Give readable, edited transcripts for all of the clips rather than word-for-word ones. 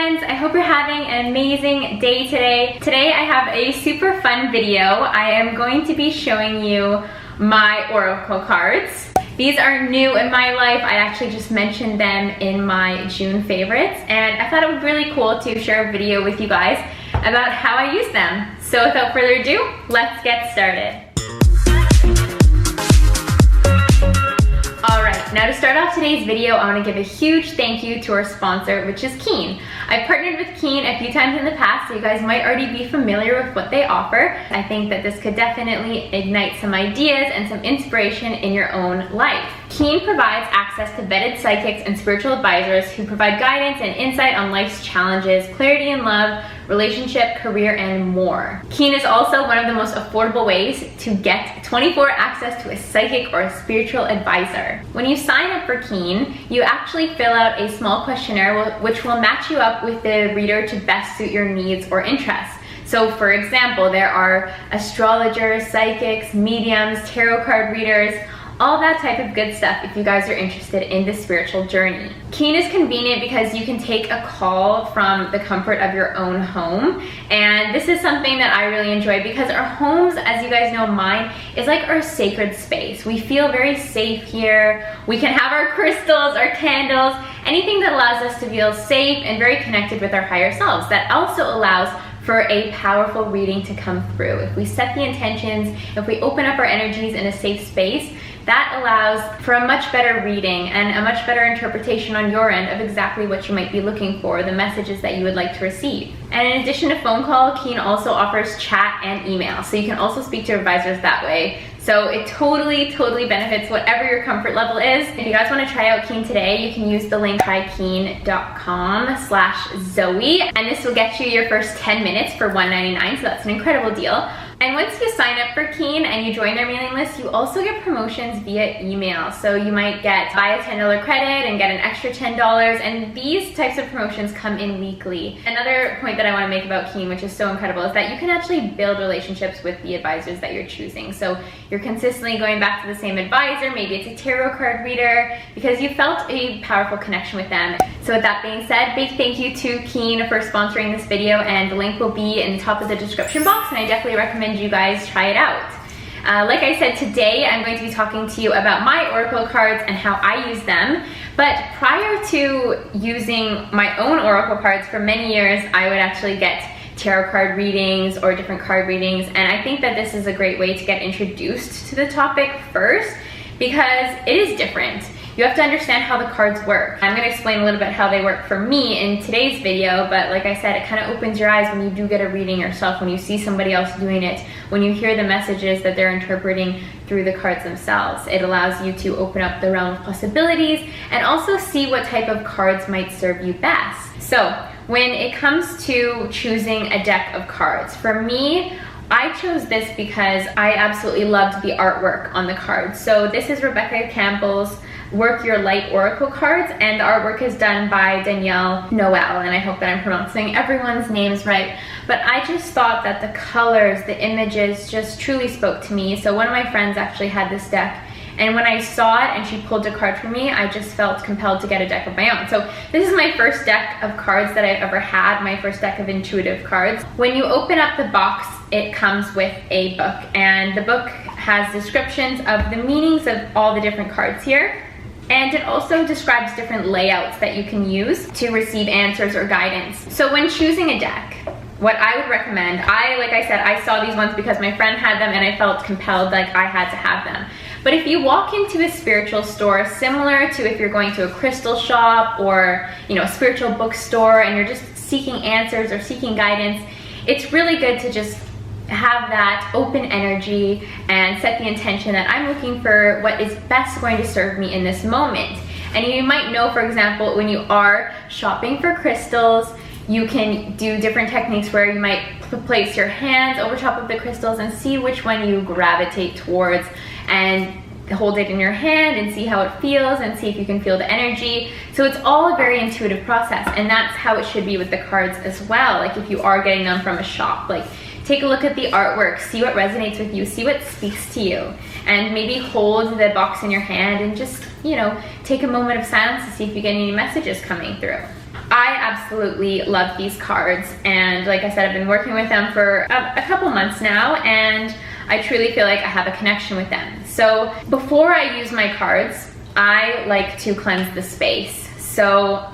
friends, I hope you're having an amazing day today. Today I have a super fun video. I am going to be showing you my oracle cards. These are new in my life. I actually just mentioned them in my June favorites, and I thought it would be really cool to share a video with you guys about how I use them. So without further ado, let's get started. Alright, now to start off today's video, I want to give a huge thank you to our sponsor, which is Keen. I've partnered with Keen a few times in the past, so you guys might already be familiar with what they offer. I think that this could definitely ignite some ideas and some inspiration in your own life. Keen provides access to vetted psychics and spiritual advisors who provide guidance and insight on life's challenges, clarity in love, relationship, career, and more. Keen is also one of the most affordable ways to get 24 access to a psychic or a spiritual advisor. When you sign up for Keen, you actually fill out a small questionnaire which will match you up with the reader to best suit your needs or interests. So for example, there are astrologers, psychics, mediums, tarot card readers, all that type of good stuff if you guys are interested in the spiritual journey. Keen is convenient because you can take a call from the comfort of your own home, and this is something that I really enjoy because our homes, as you guys know, mine is like our sacred space. We feel very safe here. We can have our crystals, our candles, anything that allows us to feel safe and very connected with our higher selves. That also allows for a powerful reading to come through. If we set the intentions, if we open up our energies in a safe space, that allows for a much better reading and a much better interpretation on your end of exactly what you might be looking for, the messages that you would like to receive. And in addition to phone call, Keen also offers chat and email, so you can also speak to advisors that way. So it totally benefits whatever your comfort level is. If you guys want to try out Keen today, you can use the link tryKeen.com/Zoe, and this will get you your first 10 minutes for $1.99, so that's an incredible deal. And once you sign up for Keen and you join their mailing list, you also get promotions via email. So you might buy a $10 credit and get an extra $10, and these types of promotions come in weekly. Another point that I want to make about Keen, which is so incredible, is that you can actually build relationships with the advisors that you're choosing. So you're consistently going back to the same advisor, maybe it's a tarot card reader, because you felt a powerful connection with them. So with that being said, big thank you to Keen for sponsoring this video, and the link will be in the top of the description box, and I definitely recommend you guys try it out. Like I said, today I'm going to be talking to you about my oracle cards and how I use them. But prior to using my own oracle cards, for many years I would actually get tarot card readings or different card readings, and I think that this is a great way to get introduced to the topic first because it is different. You have to understand how the cards work. I'm going to explain a little bit how they work for me in today's video, but like I said, it kind of opens your eyes when you do get a reading yourself, when you see somebody else doing it, when you hear the messages that they're interpreting through the cards themselves. It allows you to open up the realm of possibilities and also see what type of cards might serve you best. So when it comes to choosing a deck of cards, for me, I chose this because I absolutely loved the artwork on the cards. So this is Rebecca Campbell's Work Your Light Oracle cards, and the artwork is done by Danielle Noel, and I hope that I'm pronouncing everyone's names right. But I just thought that the colors, the images just truly spoke to me. So one of my friends actually had this deck, and when I saw it and she pulled a card for me, I just felt compelled to get a deck of my own. So this is my first deck of cards that I've ever had, my first deck of intuitive cards. When you open up the box, it comes with a book, and the book has descriptions of the meanings of all the different cards here. And it also describes different layouts that you can use to receive answers or guidance. So when choosing a deck, what I would recommend, like I said, I saw these ones because my friend had them and I felt compelled, like I had to have them. But if you walk into a spiritual store, similar to if you're going to a crystal shop or a spiritual bookstore, and you're just seeking answers or seeking guidance, it's really good to just have that open energy and set the intention that I'm looking for what is best going to serve me in this moment. And you might know, for example, when you are shopping for crystals, you can do different techniques where you might place your hands over top of the crystals and see which one you gravitate towards, and hold it in your hand and see how it feels and see if you can feel the energy. So it's all a very intuitive process, and that's how it should be with the cards as well. Like if you are getting them from a shop, like take a look at the artwork, see what resonates with you, see what speaks to you, and maybe hold the box in your hand and just, take a moment of silence to see if you get any messages coming through. I absolutely love these cards, and like I said, I've been working with them for a couple months now, and I truly feel like I have a connection with them. So before I use my cards, I like to cleanse the space. So,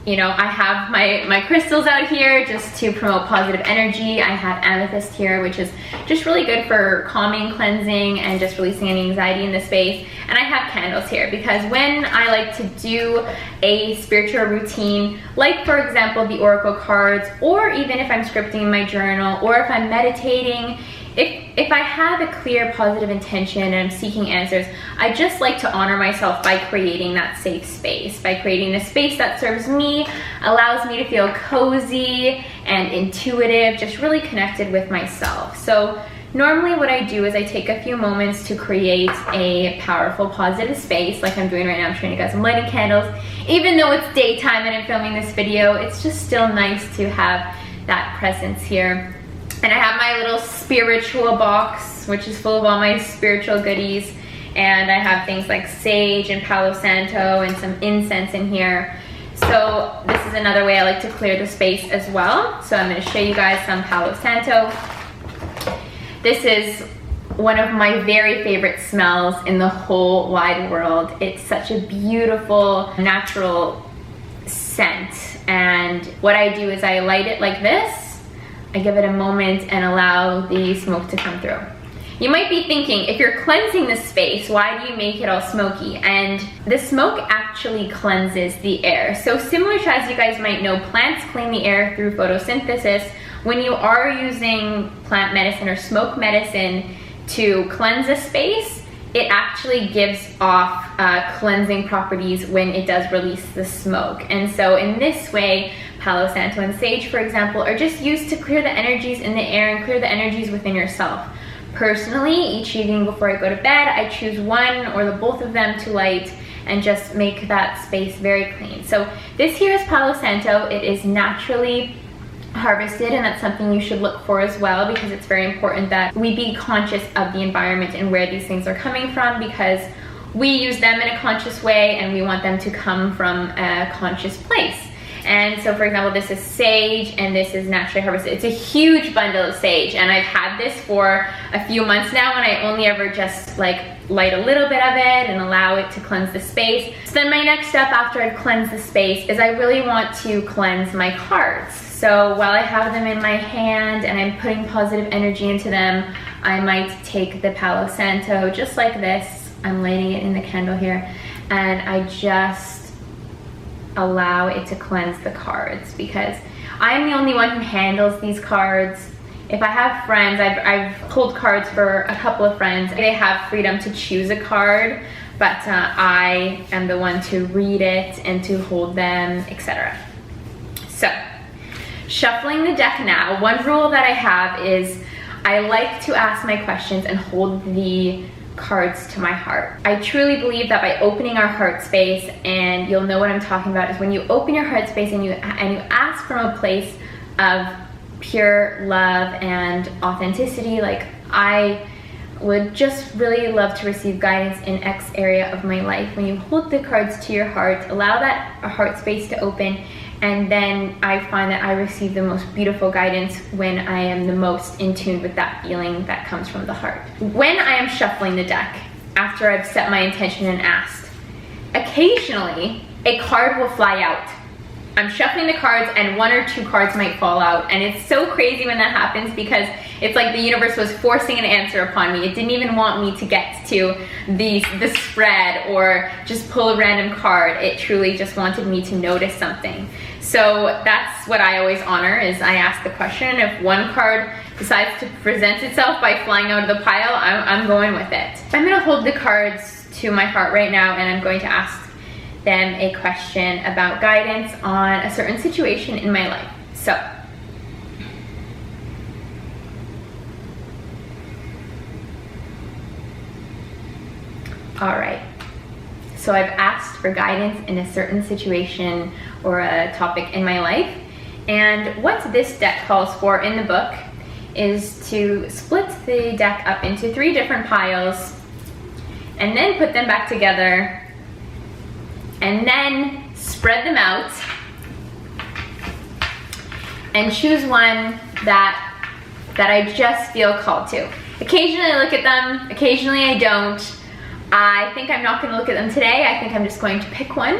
you know, I have my crystals out here just to promote positive energy. I have amethyst here, which is just really good for calming, cleansing, and just releasing any anxiety in the space. And I have candles here because when I like to do a spiritual routine, like for example, the oracle cards, or even if I'm scripting my journal, or if I'm meditating, if I have a clear positive intention and I'm seeking answers, I just like to honor myself by creating that safe space, by creating a space that serves me, allows me to feel cozy and intuitive, just really connected with myself. So normally what I do is I take a few moments to create a powerful, positive space like I'm doing right now. I'm showing you guys some lighting candles. Even though it's daytime and I'm filming this video, it's just still nice to have that presence here. And I have my little spiritual box, which is full of all my spiritual goodies. And I have things like sage and Palo Santo and some incense in here. So this is another way I like to clear the space as well. So I'm going to show you guys some Palo Santo. This is one of my very favorite smells in the whole wide world. It's such a beautiful, natural scent. And what I do is I light it like this. I give it a moment and allow the smoke to come through. You might be thinking, if you're cleansing the space, why do you make it all smoky? And the smoke actually cleanses the air. So similar to, as you guys might know, plants clean the air through photosynthesis. When you are using plant medicine or smoke medicine to cleanse a space, it actually gives off cleansing properties when it does release the smoke. And so in this way, Palo Santo and sage, for example, are just used to clear the energies in the air and clear the energies within yourself. Personally, each evening before I go to bed, I choose one or the both of them to light and just make that space very clean. So this here is Palo Santo. It is naturally harvested, and that's something you should look for as well, because it's very important that we be conscious of the environment and where these things are coming from, because we use them in a conscious way and we want them to come from a conscious place. And so for example, this is sage and this is naturally harvested. It's a huge bundle of sage, and I've had this for a few months now, and I only ever just like light a little bit of it and allow it to cleanse the space. So then my next step after I've cleansed the space is I really want to cleanse my cards. So while I have them in my hand and I'm putting positive energy into them, I might take the Palo Santo just like this. I'm lighting it in the candle here, and I just allow it to cleanse the cards, because I'm the only one who handles these cards. If I have friends, I've pulled cards for a couple of friends. They have freedom to choose a card, but I am the one to read it and to hold them, etc. So, shuffling the deck now. One rule that I have is I like to ask my questions and hold the cards to my heart. I truly believe that by opening our heart space, and you'll know what I'm talking about, is when you open your heart space and you ask from a place of pure love and authenticity, like I would just really love to receive guidance in X area of my life. When you hold the cards to your heart, allow that heart space to open, and then I find that I receive the most beautiful guidance when I am the most in tune with that feeling that comes from the heart. When I am shuffling the deck, after I've set my intention and asked, occasionally a card will fly out. I'm shuffling the cards and one or two cards might fall out, and it's so crazy when that happens, because it's like the universe was forcing an answer upon me. It didn't even want me to get to the spread or just pull a random card. It truly just wanted me to notice something. So that's what I always honor, is I ask the question. If one card decides to present itself by flying out of the pile, I'm going with it. I'm gonna hold the cards to my heart right now, and I'm going to ask them a question about guidance on a certain situation in my life. So, all right. So I've asked for guidance in a certain situation or a topic in my life. And what this deck calls for in the book is to split the deck up into 3 different piles and then put them back together and then spread them out and choose one that I just feel called to. Occasionally I look at them, occasionally I don't. I think I'm not gonna look at them today. I think I'm just going to pick one.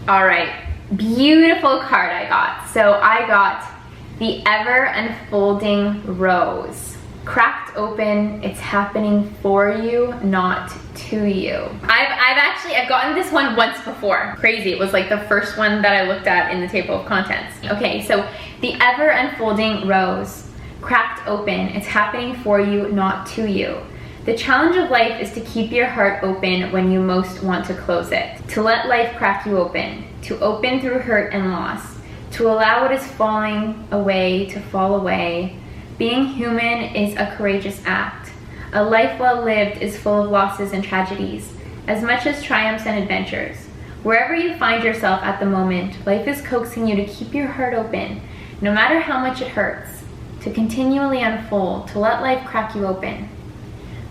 All right, beautiful card I got. So I got the Ever Unfolding Rose. Cracked open, it's happening for you, not to you. I've gotten this one once before. Crazy, it was like the first one that I looked at in the table of contents. Okay, so the Ever Unfolding Rose. Cracked open, it's happening for you, not to you. The challenge of life is to keep your heart open when you most want to close it. To let life crack you open. To open through hurt and loss. To allow what is falling away to fall away. Being human is a courageous act. A life well lived is full of losses and tragedies, as much as triumphs and adventures. Wherever you find yourself at the moment, life is coaxing you to keep your heart open, no matter how much it hurts. To continually unfold, to let life crack you open.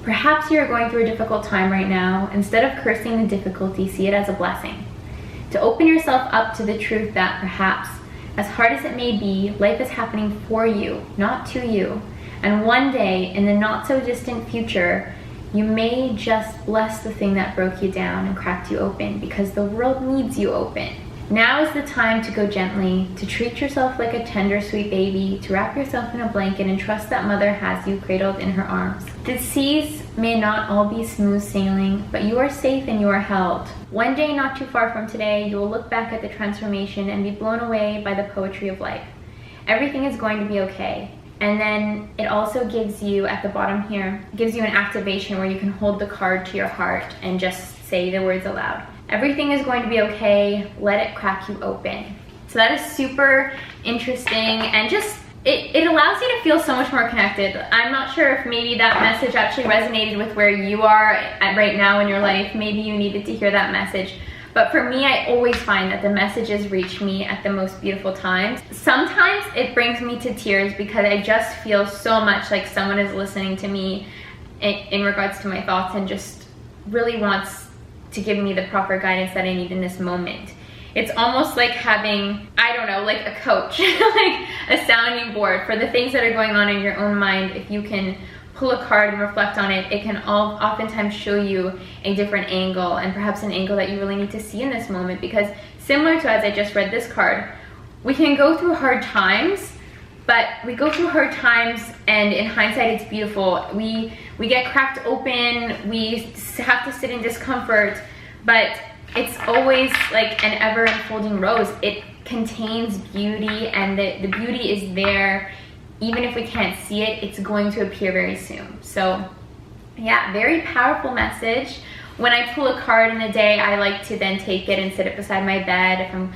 Perhaps you are going through a difficult time right now. Instead of cursing the difficulty, see it as a blessing. To open yourself up to the truth that perhaps, as hard as it may be, life is happening for you, not to you. And one day, in the not so distant future, you may just bless the thing that broke you down and cracked you open, because the world needs you open. Now is the time to go gently, to treat yourself like a tender, sweet baby, to wrap yourself in a blanket and trust that mother has you cradled in her arms. The seas may not all be smooth sailing, but you are safe and you are held. One day not too far from today, you will look back at the transformation and be blown away by the poetry of life. Everything is going to be okay. And then it also gives you, at the bottom here, gives you an activation where you can hold the card to your heart and just say the words aloud. Everything is going to be okay, let it crack you open. So that is super interesting, and just, it allows you to feel so much more connected. I'm not sure if maybe that message actually resonated with where you are at right now in your life. Maybe you needed to hear that message. But for me, I always find that the messages reach me at the most beautiful times. Sometimes it brings me to tears because I just feel so much like someone is listening to me in regards to my thoughts and just really wants to give me the proper guidance that I need in this moment. It's almost like having, I don't know, like a coach, like a sounding board for the things that are going on in your own mind. If you can pull a card and reflect on it, it can oftentimes show you a different angle, and perhaps an angle that you really need to see in this moment. Because similar to as I just read this card, we can go through hard times, but we go through hard times and in hindsight it's beautiful. We get cracked open, we have to sit in discomfort, but it's always like an ever unfolding rose. It contains beauty, and the beauty is there. Even if we can't see it, it's going to appear very soon. So yeah, very powerful message. When I pull a card in a day, I like to then take it and sit it beside my bed if I'm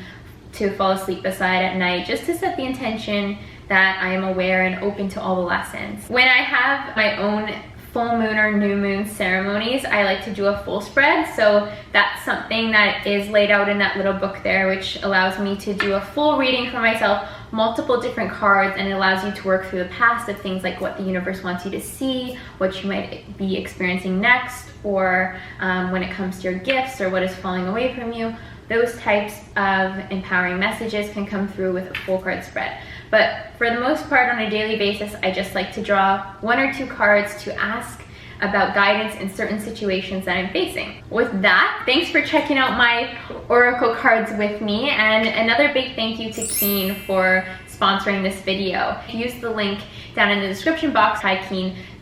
to fall asleep beside at night, just to set the intention that I am aware and open to all the lessons. When I have my own full moon or new moon ceremonies, I like to do a full spread. So that's something that is laid out in that little book there, which allows me to do a full reading for myself, multiple different cards, and it allows you to work through the past of things like what the universe wants you to see, what you might be experiencing next, or when it comes to your gifts or what is falling away from you. Those types of empowering messages can come through with a full card spread. But for the most part, on a daily basis, I just like to draw 1 or 2 cards to ask about guidance in certain situations that I'm facing. With that, thanks for checking out my oracle cards with me, and another big thank you to Keen for sponsoring this video. Use the link down in the description box, keen.com/Zoey.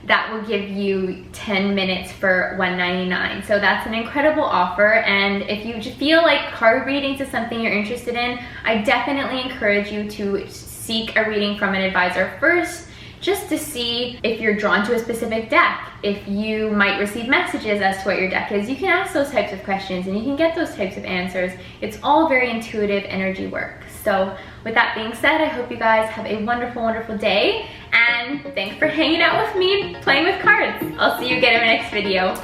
That will give you 10 minutes for $1.99. So that's an incredible offer. And if you feel like card readings is something you're interested in, I definitely encourage you to seek a reading from an advisor first, just to see if you're drawn to a specific deck, if you might receive messages as to what your deck is. You can ask those types of questions and you can get those types of answers. It's all very intuitive energy work. So with that being said, I hope you guys have a wonderful, wonderful day, and thanks for hanging out with me playing with cards. I'll see you again in my next video.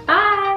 Bye!